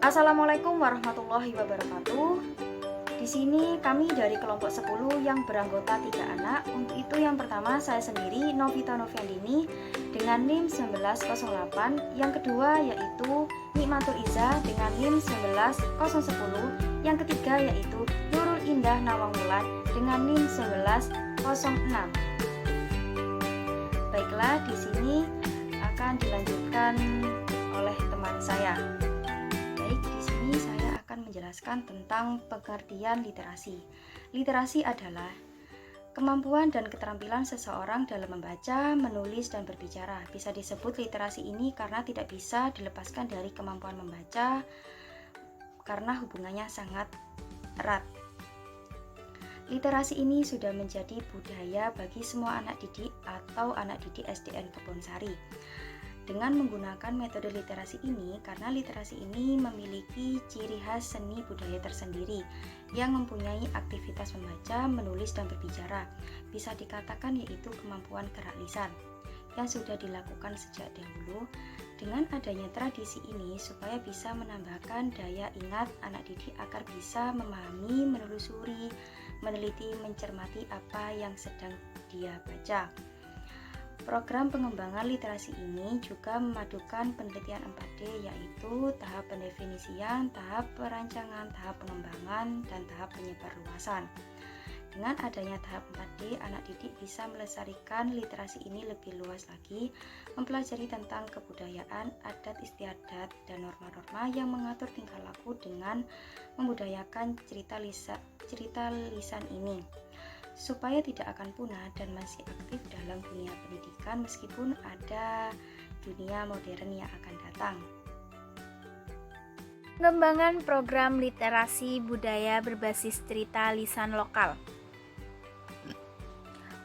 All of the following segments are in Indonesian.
Assalamualaikum warahmatullahi wabarakatuh. Di sini kami dari kelompok 10 yang beranggota 3 anak. Untuk itu yang pertama saya sendiri Novita Noviandini dengan NIM 19008. Yang kedua yaitu Nikmatul Iza dengan NIM 11010. Yang ketiga yaitu Nurul Indah Nawangwulan dengan NIM 1106. Baiklah, di sini akan dilanjutkan oleh teman saya. Baik, di sini saya akan menjelaskan tentang pengertian literasi. Literasi adalah kemampuan dan keterampilan seseorang dalam membaca, menulis, dan berbicara. Bisa disebut literasi ini karena tidak bisa dilepaskan dari kemampuan membaca karena hubungannya sangat erat. Literasi ini sudah menjadi budaya bagi semua anak didik atau anak didik SDN Kebonsari. Dengan menggunakan metode literasi ini, karena literasi ini memiliki ciri khas seni budaya tersendiri yang mempunyai aktivitas membaca, menulis, dan berbicara. Bisa dikatakan yaitu kemampuan gerak lisan yang sudah dilakukan sejak dahulu. Dengan adanya tradisi ini supaya bisa menambahkan daya ingat anak didik agar bisa memahami, menelusuri, meneliti, mencermati apa yang sedang dia baca. Program pengembangan literasi ini juga memadukan penelitian 4D, yaitu tahap pendefinisian, tahap perancangan, tahap pengembangan, dan tahap penyebarluasan. Dengan adanya tahap 4D, anak didik bisa melestarikan literasi ini lebih luas lagi, mempelajari tentang kebudayaan, adat istiadat, dan norma-norma yang mengatur tingkah laku dengan membudayakan cerita lisan ini, supaya tidak akan punah dan masih aktif dalam dunia pendidikan meskipun ada dunia modern yang akan datang. Pengembangan program literasi budaya berbasis cerita lisan lokal.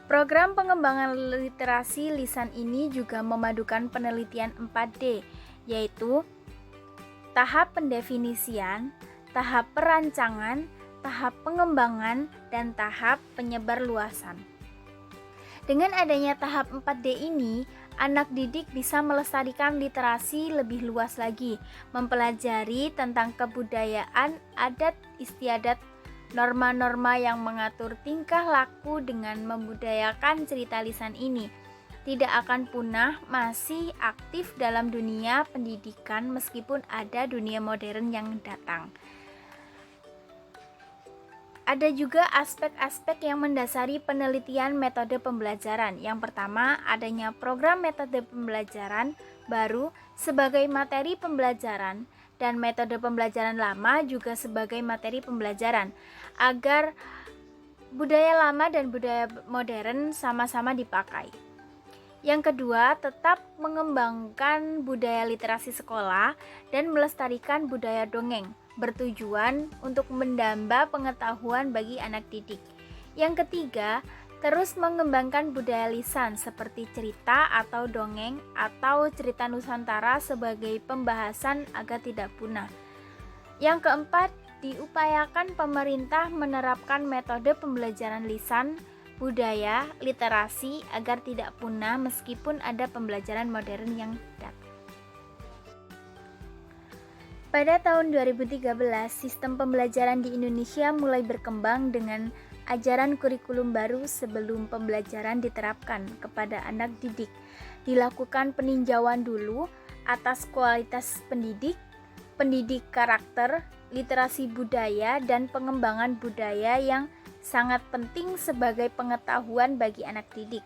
Program pengembangan literasi lisan ini juga memadukan penelitian 4D, yaitu tahap pendefinisian, tahap perancangan, tahap pengembangan, dan tahap penyebarluasan. Dengan adanya tahap 4D ini, anak didik bisa melestarikan literasi lebih luas lagi, mempelajari tentang kebudayaan, adat istiadat, norma-norma yang mengatur tingkah laku dengan membudayakan cerita lisan ini. Tidak akan punah, masih aktif dalam dunia pendidikan meskipun ada dunia modern yang datang. Ada juga aspek-aspek yang mendasari penelitian metode pembelajaran. Yang pertama, adanya program metode pembelajaran baru sebagai materi pembelajaran dan metode pembelajaran lama juga sebagai materi pembelajaran agar budaya lama dan budaya modern sama-sama dipakai. Yang kedua, tetap mengembangkan budaya literasi sekolah dan melestarikan budaya dongeng, bertujuan untuk menambah pengetahuan bagi anak didik. Yang ketiga, terus mengembangkan budaya lisan seperti cerita atau dongeng atau cerita Nusantara sebagai pembahasan agar tidak punah. Yang keempat, diupayakan pemerintah menerapkan metode pembelajaran lisan, budaya, literasi agar tidak punah meskipun ada pembelajaran modern yang datang. Pada tahun 2013, sistem pembelajaran di Indonesia mulai berkembang dengan ajaran kurikulum baru sebelum pembelajaran diterapkan kepada anak didik. Dilakukan peninjauan dulu atas kualitas pendidik karakter, literasi budaya, dan pengembangan budaya yang sangat penting sebagai pengetahuan bagi anak didik.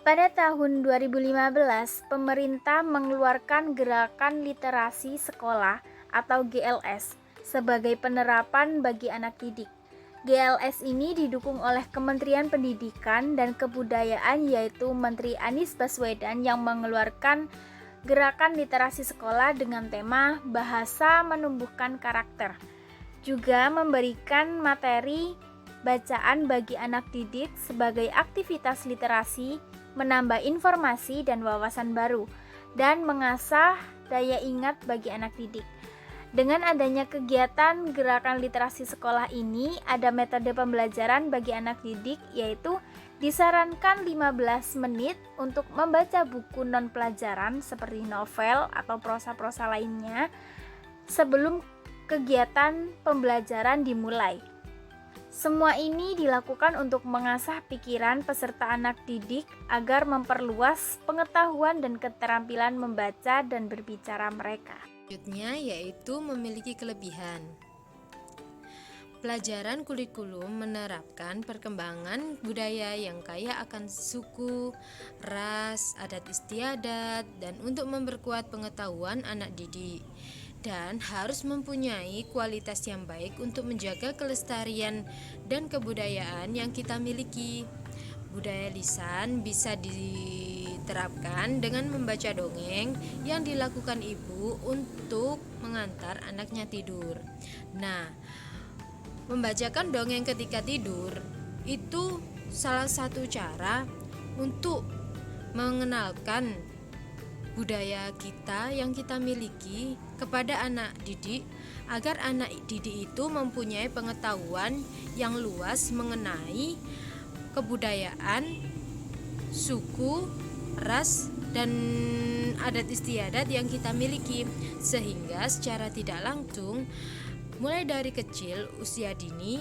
Pada tahun 2015, pemerintah mengeluarkan Gerakan Literasi Sekolah atau GLS sebagai penerapan bagi anak didik. GLS ini didukung oleh Kementerian Pendidikan dan Kebudayaan, yaitu Menteri Anies Baswedan yang mengeluarkan Gerakan Literasi Sekolah dengan tema Bahasa Menumbuhkan Karakter. Juga memberikan materi bacaan bagi anak didik sebagai aktivitas literasi, menambah informasi dan wawasan baru, dan mengasah daya ingat bagi anak didik. Dengan adanya kegiatan gerakan literasi sekolah ini, ada metode pembelajaran bagi anak didik, yaitu disarankan 15 menit untuk membaca buku non-pelajaran seperti novel atau prosa-prosa lainnya sebelum kegiatan pembelajaran dimulai. Semua ini dilakukan untuk mengasah pikiran peserta anak didik agar memperluas pengetahuan dan keterampilan membaca dan berbicara mereka. Selanjutnya yaitu memiliki kelebihan. Pelajaran kurikulum menerapkan perkembangan budaya yang kaya akan suku, ras, adat istiadat, dan untuk memperkuat pengetahuan anak didik. Dan harus mempunyai kualitas yang baik untuk menjaga kelestarian dan kebudayaan yang kita miliki. Budaya lisan bisa diterapkan dengan membaca dongeng yang dilakukan ibu untuk mengantar anaknya tidur. Nah, membacakan dongeng ketika tidur itu salah satu cara untuk mengenalkan budaya kita yang kita miliki kepada anak didik, agar anak didik itu mempunyai pengetahuan yang luas mengenai kebudayaan, suku, ras, dan adat istiadat yang kita miliki, sehingga secara tidak langsung mulai dari kecil usia dini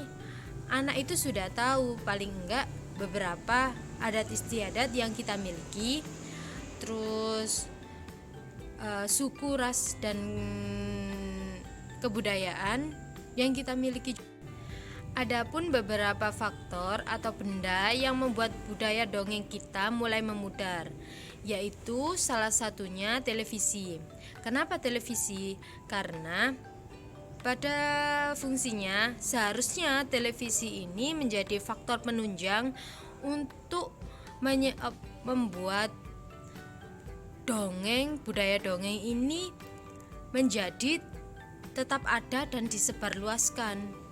anak itu sudah tahu paling enggak beberapa adat istiadat yang kita miliki, terus suku, ras, dan kebudayaan yang kita miliki. Adapun beberapa faktor atau benda yang membuat budaya dongeng kita mulai memudar, yaitu salah satunya televisi. Kenapa televisi? Karena pada fungsinya seharusnya televisi ini menjadi faktor penunjang untuk membuat budaya dongeng ini menjadi tetap ada dan disebarluaskan.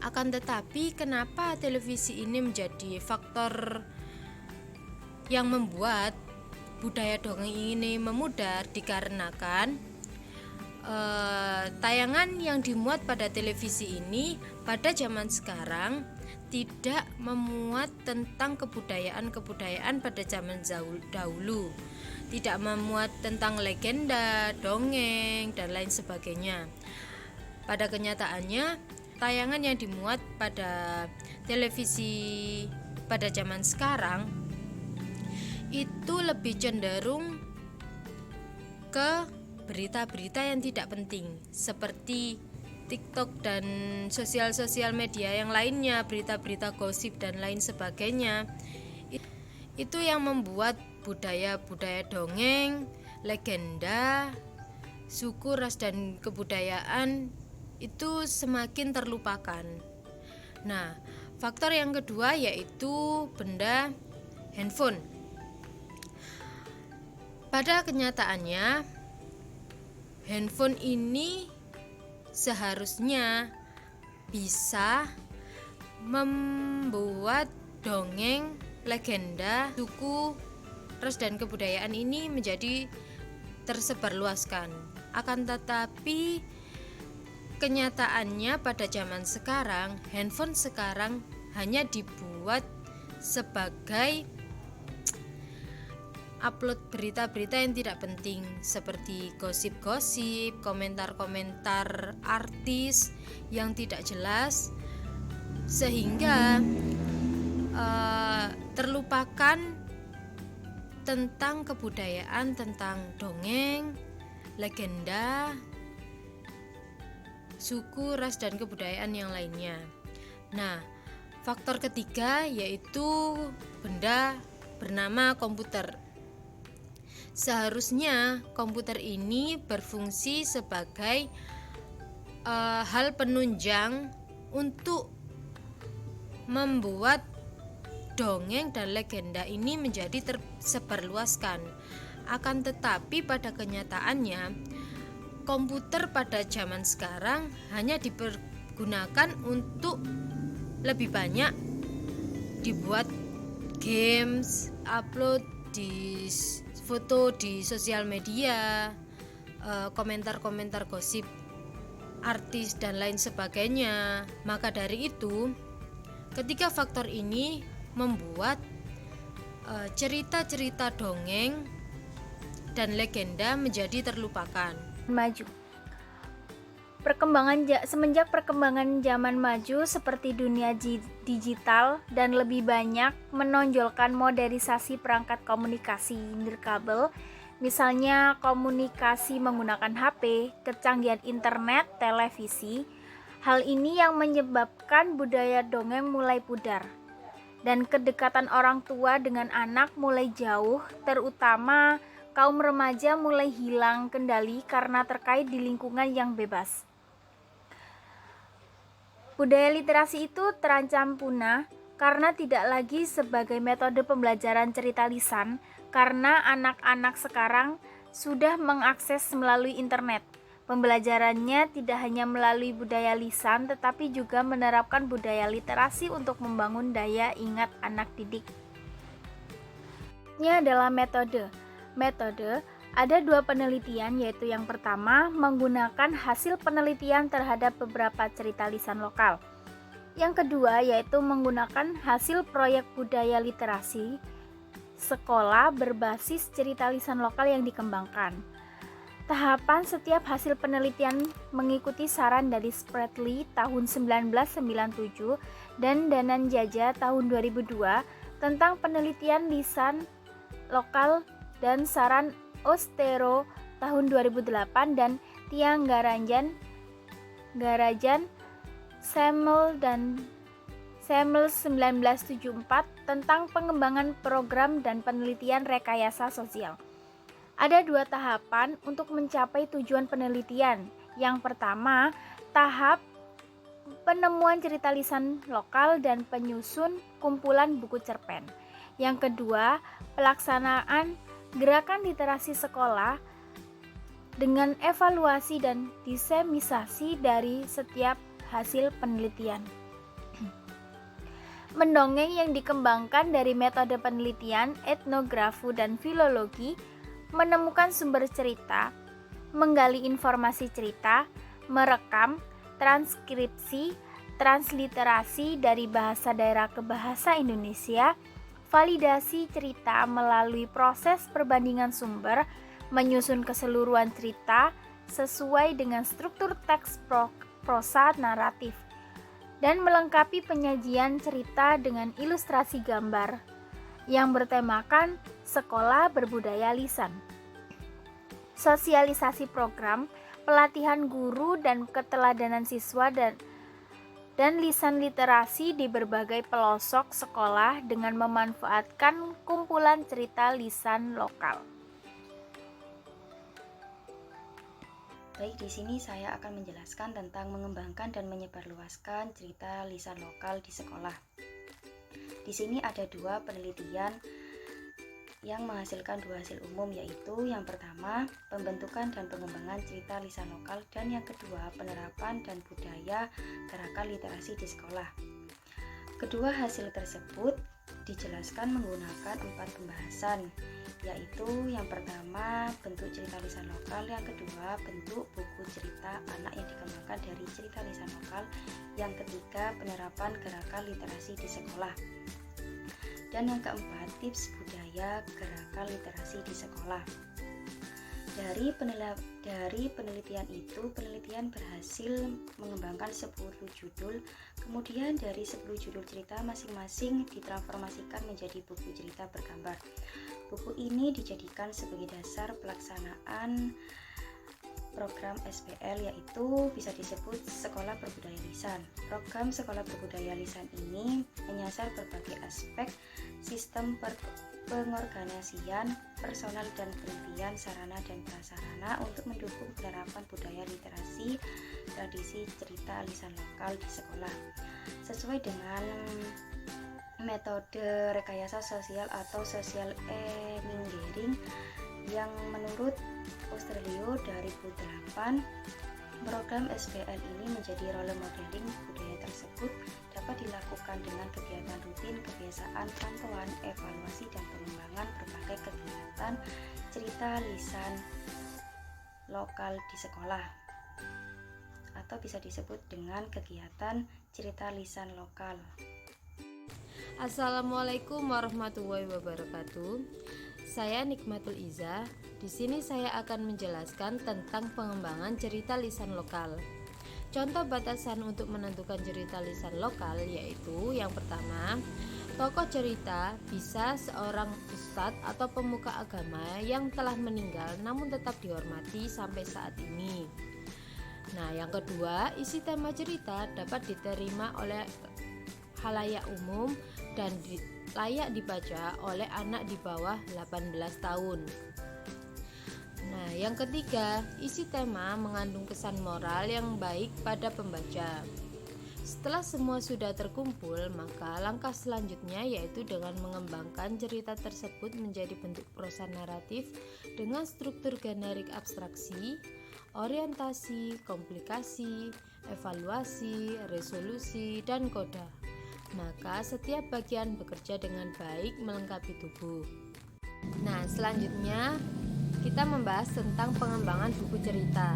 Akan tetapi, kenapa televisi ini menjadi faktor yang membuat budaya dongeng ini memudar? Dikarenakan tayangan yang dimuat pada televisi ini pada zaman sekarang tidak memuat tentang kebudayaan pada zaman dahulu, tidak memuat tentang legenda, dongeng, dan lain sebagainya. Pada kenyataannya, tayangan yang dimuat pada televisi pada zaman sekarang itu lebih cenderung ke berita-berita yang tidak penting, seperti TikTok dan sosial media yang lainnya, berita-berita gosip dan lain sebagainya. Itu yang membuat budaya-budaya dongeng, legenda, suku, ras, dan kebudayaan itu semakin terlupakan. Nah, faktor yang kedua yaitu benda handphone. Pada kenyataannya, handphone ini seharusnya bisa membuat dongeng, legenda, suku, ras, dan kebudayaan ini menjadi tersebarluaskan. Akan tetapi kenyataannya pada zaman sekarang, handphone sekarang hanya dibuat sebagai upload berita-berita yang tidak penting, seperti gosip-gosip, komentar-komentar artis yang tidak jelas, sehingga terlupakan tentang kebudayaan, tentang dongeng, legenda, suku, ras, dan kebudayaan yang lainnya. Nah, faktor ketiga yaitu benda bernama komputer. Seharusnya komputer ini berfungsi sebagai hal penunjang untuk membuat dongeng dan legenda ini menjadi tersebarluaskan. Akan tetapi pada kenyataannya, komputer pada zaman sekarang hanya dipergunakan untuk lebih banyak dibuat games, upload di foto di sosial media, komentar-komentar gosip artis dan lain sebagainya. Maka dari itu, ketiga faktor ini membuat cerita-cerita dongeng dan legenda menjadi terlupakan. Maju. Semenjak perkembangan zaman maju seperti dunia digital dan lebih banyak menonjolkan modernisasi perangkat komunikasi nirkabel, misalnya komunikasi menggunakan HP, kecanggihan internet, televisi. Hal ini yang menyebabkan budaya dongeng mulai pudar dan kedekatan orang tua dengan anak mulai jauh, terutama kaum remaja mulai hilang kendali karena terkait di lingkungan yang bebas. Budaya literasi itu terancam punah karena tidak lagi sebagai metode pembelajaran cerita lisan, karena anak-anak sekarang sudah mengakses melalui internet. Pembelajarannya tidak hanya melalui budaya lisan, tetapi juga menerapkan budaya literasi untuk membangun daya ingat anak didik. Ini adalah metode. Ada 2 penelitian, yaitu yang pertama menggunakan hasil penelitian terhadap beberapa cerita lisan lokal. Yang kedua yaitu menggunakan hasil proyek budaya literasi sekolah berbasis cerita lisan lokal yang dikembangkan. Tahapan setiap hasil penelitian mengikuti saran dari Spratly tahun 1997 dan Dananjaja tahun 2002 tentang penelitian lisan lokal dan saran Ostero tahun 2008 dan Tianggarajan Semel 1974 tentang pengembangan program dan penelitian rekayasa sosial. Ada 2 tahapan untuk mencapai tujuan penelitian. Yang pertama, tahap penemuan cerita lisan lokal dan penyusun kumpulan buku cerpen. Yang kedua, pelaksanaan gerakan literasi sekolah dengan evaluasi dan diseminasi dari setiap hasil penelitian. Mendongeng yang dikembangkan dari metode penelitian, etnografi dan filologi, menemukan sumber cerita, menggali informasi cerita, merekam, transkripsi, transliterasi dari bahasa daerah ke bahasa Indonesia, validasi cerita melalui proses perbandingan sumber, menyusun keseluruhan cerita sesuai dengan struktur teks prosa naratif, dan melengkapi penyajian cerita dengan ilustrasi gambar yang bertemakan sekolah berbudaya lisan. Sosialisasi program, pelatihan guru dan keteladanan siswa dan lisan literasi di berbagai pelosok sekolah dengan memanfaatkan kumpulan cerita lisan lokal. Baik, di sini saya akan menjelaskan tentang mengembangkan dan menyebarluaskan cerita lisan lokal di sekolah. Di sini ada 2 penelitian yang menghasilkan 2 hasil umum, yaitu yang pertama pembentukan dan pengembangan cerita lisan lokal, dan yang kedua penerapan dan budaya gerakan literasi di sekolah. Kedua hasil tersebut dijelaskan menggunakan 4 pembahasan, yaitu yang pertama bentuk cerita lisan lokal, yang kedua bentuk buku cerita anak yang dikembangkan dari cerita lisan lokal, yang ketiga penerapan gerakan literasi di sekolah, dan yang keempat tips budaya gerakan literasi di sekolah. Dari penelitian itu, penelitian berhasil mengembangkan 10 judul, kemudian dari 10 judul cerita masing-masing ditransformasikan menjadi buku cerita bergambar. Buku ini dijadikan sebagai dasar pelaksanaan program SBL, yaitu bisa disebut Sekolah Berbudaya Lisan. Program Sekolah Berbudaya Lisan ini menyasar berbagai aspek sistem pengorganisasian, personal dan penelitian, sarana dan prasarana untuk mendukung penerapan budaya literasi tradisi cerita lisan lokal di sekolah sesuai dengan metode rekayasa sosial atau social engineering yang menurut Australio 2008. Program SBL ini menjadi role modeling budaya tersebut dapat dilakukan dengan kegiatan rutin, kebiasaan, pantauan, evaluasi, dan pengembangan berbagai kegiatan cerita lisan lokal di sekolah, atau bisa disebut dengan kegiatan cerita lisan lokal. Assalamualaikum warahmatullahi wabarakatuh. Saya Nikmatul Iza. Di sini saya akan menjelaskan tentang pengembangan cerita lisan lokal. Contoh batasan untuk menentukan cerita lisan lokal yaitu yang pertama, tokoh cerita bisa seorang ustadz atau pemuka agama yang telah meninggal namun tetap dihormati sampai saat ini. Nah, yang kedua, isi tema cerita dapat diterima oleh khalayak umum dan layak dibaca oleh anak di bawah 18 tahun. Nah, yang ketiga, isi tema mengandung kesan moral yang baik pada pembaca. Setelah semua sudah terkumpul, maka langkah selanjutnya yaitu dengan mengembangkan cerita tersebut menjadi bentuk prosa naratif dengan struktur generik abstraksi, orientasi, komplikasi, evaluasi, resolusi, dan koda. Maka setiap bagian bekerja dengan baik melengkapi tubuh. Nah, selanjutnya kita membahas tentang pengembangan buku cerita.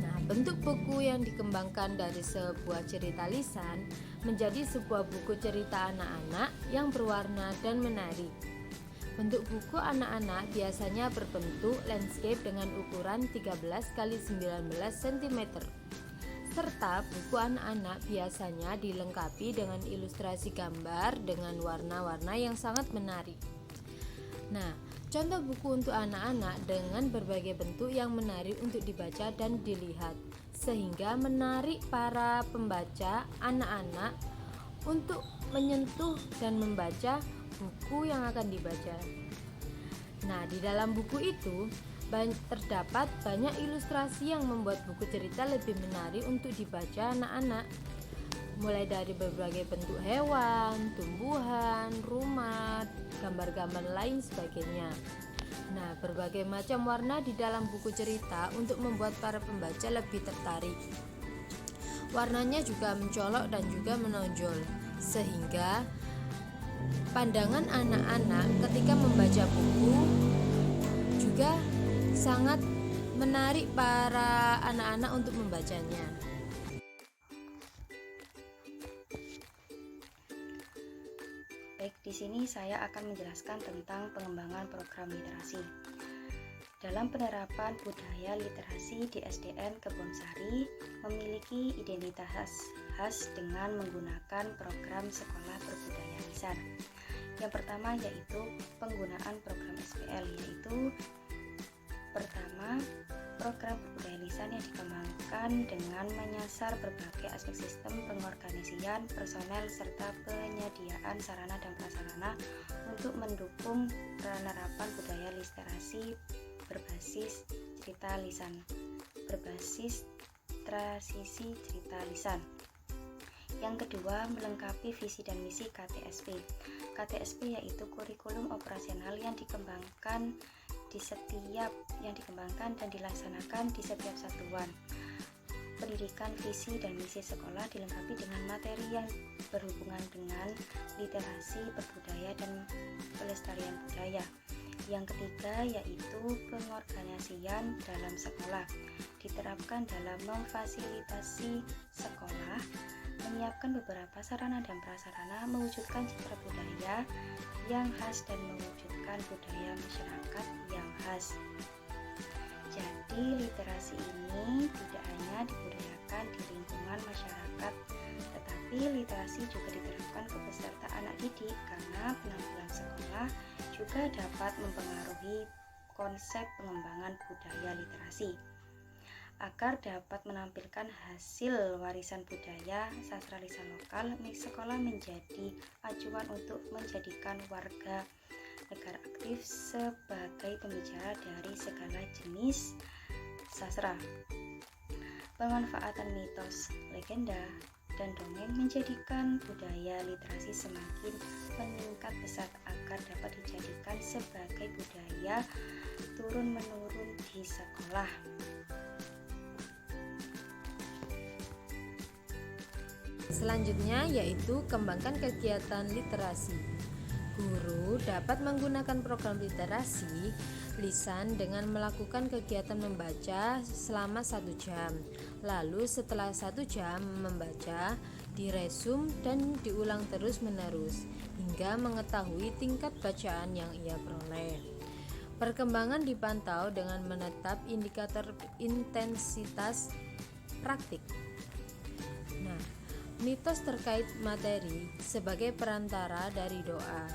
Nah, bentuk buku yang dikembangkan dari sebuah cerita lisan menjadi sebuah buku cerita anak-anak yang berwarna dan menarik. Bentuk buku anak-anak biasanya berbentuk landscape dengan ukuran 13 x 19 cm. Serta buku anak-anak biasanya dilengkapi dengan ilustrasi gambar dengan warna-warna yang sangat menarik. Nah, contoh buku untuk anak-anak dengan berbagai bentuk yang menarik untuk dibaca dan dilihat, sehingga menarik para pembaca anak-anak untuk menyentuh dan membaca buku yang akan dibaca. Nah, di dalam buku itu terdapat banyak ilustrasi yang membuat buku cerita lebih menarik untuk dibaca anak-anak, mulai dari berbagai bentuk hewan, tumbuhan, rumah, gambar-gambar lain sebagainya. Nah, berbagai macam warna di dalam buku cerita untuk membuat para pembaca lebih tertarik. Warnanya juga mencolok dan juga menonjol, sehingga pandangan anak-anak ketika membaca buku juga sangat menarik para anak-anak untuk membacanya. Baik, di sini saya akan menjelaskan tentang pengembangan program literasi. Dalam penerapan budaya literasi di SDN Kebonsari memiliki identitas khas dengan menggunakan program sekolah berbudaya lisan. Yang pertama yaitu penggunaan program SPL, yaitu pertama, program berbudaya lisan yang dikembangkan dengan menyasar berbagai aspek sistem pengorganisasian, personel, serta penyediaan sarana dan prasarana untuk mendukung penerapan budaya literasi berbasis cerita lisan, berbasis transisi cerita lisan. Yang kedua, melengkapi visi dan misi KTSP. KTSP yaitu kurikulum operasional yang dikembangkan dan dilaksanakan di setiap satuan pendidikan. Visi dan misi sekolah dilengkapi dengan materi yang berhubungan dengan literasi berbudaya dan pelestarian budaya. Yang ketiga yaitu pengorganisasian dalam sekolah, diterapkan dalam memfasilitasi sekolah, menyiapkan beberapa sarana dan prasarana, mewujudkan citra budaya yang khas dan mewujudkan budaya masyarakat yang khas. Jadi literasi ini tidak hanya dibudayakan di lingkungan masyarakat, tetapi literasi juga diterapkan ke peserta anak didik karena penampilan sekolah juga dapat mempengaruhi konsep pengembangan budaya literasi. Agar dapat menampilkan hasil warisan budaya sastra lisan lokal, sekolah menjadi acuan untuk menjadikan warga negara aktif sebagai pembicara dari segala jenis sastra. Pemanfaatan mitos, legenda, dan dongeng menjadikan budaya literasi semakin meningkat pesat agar dapat dijadikan sebagai budaya turun-menurun di sekolah. Selanjutnya yaitu kembangkan kegiatan literasi. Guru dapat menggunakan program literasi lisan dengan melakukan kegiatan membaca selama 1 jam. Lalu setelah 1 jam membaca, diresum dan diulang terus-menerus hingga mengetahui tingkat bacaan yang ia peroleh. Perkembangan dipantau dengan menetap indikator intensitas praktik. Nah, mitos terkait materi sebagai perantara dari doa.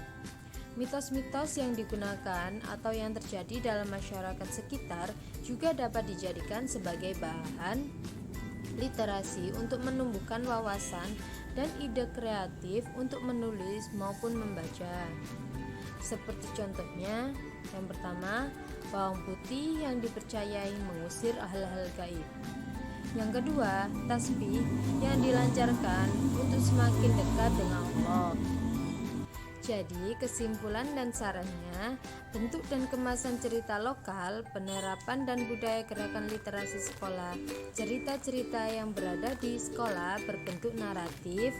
Mitos-mitos yang digunakan atau yang terjadi dalam masyarakat sekitar juga dapat dijadikan sebagai bahan literasi untuk menumbuhkan wawasan dan ide kreatif untuk menulis maupun membaca. Seperti contohnya, yang pertama, bawang putih yang dipercayai mengusir hal-hal gaib. Yang kedua, tasbih yang dilancarkan untuk semakin dekat dengan Allah. Jadi, kesimpulan dan sarannya, bentuk dan kemasan cerita lokal, penerapan dan budaya gerakan literasi sekolah. Cerita-cerita yang berada di sekolah berbentuk naratif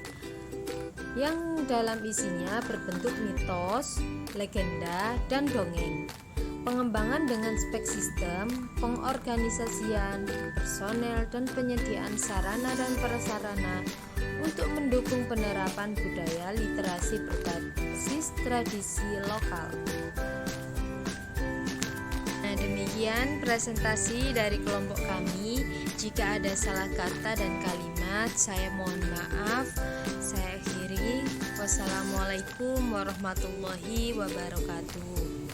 yang dalam isinya berbentuk mitos, legenda, dan dongeng. Pengembangan dengan spek sistem, pengorganisasian, personel, dan penyediaan sarana dan prasarana untuk mendukung penerapan budaya literasi berbasis tradisi lokal. Nah, demikian presentasi dari kelompok kami. Jika ada salah kata dan kalimat, saya mohon maaf. Saya akhiri. Wassalamualaikum warahmatullahi wabarakatuh.